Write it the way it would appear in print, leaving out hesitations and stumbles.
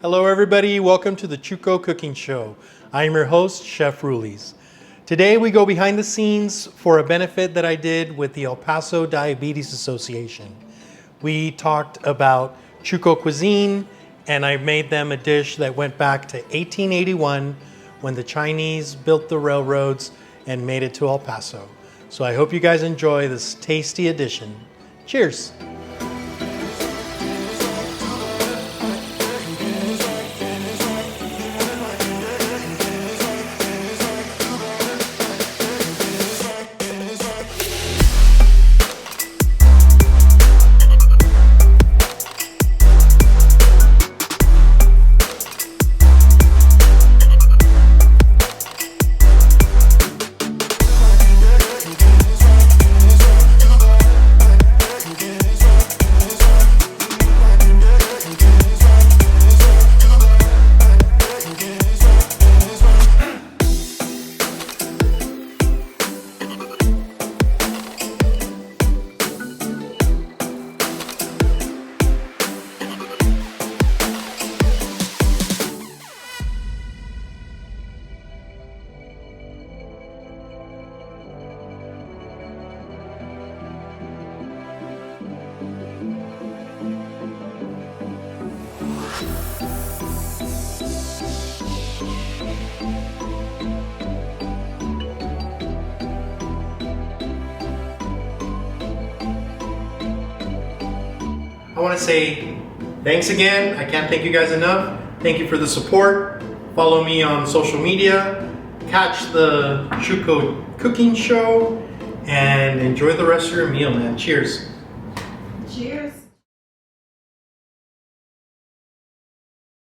Hello everybody, welcome to the Chuco Cooking Show. I am your host, Chef Rulies. Today we go behind the scenes for a benefit that I did with the Paso Diabetes Association. We talked about Chuco cuisine, and I made them a dish that went back to 1881 when the Chinese built the railroads and made it to El Paso. So I hope you guys enjoy this tasty addition. Cheers! I want to say thanks again. I can't thank you guys enough. Thank you for the support. Follow me on social media. Catch the Chuco Cooking Show and enjoy the rest of your meal, man. Cheers.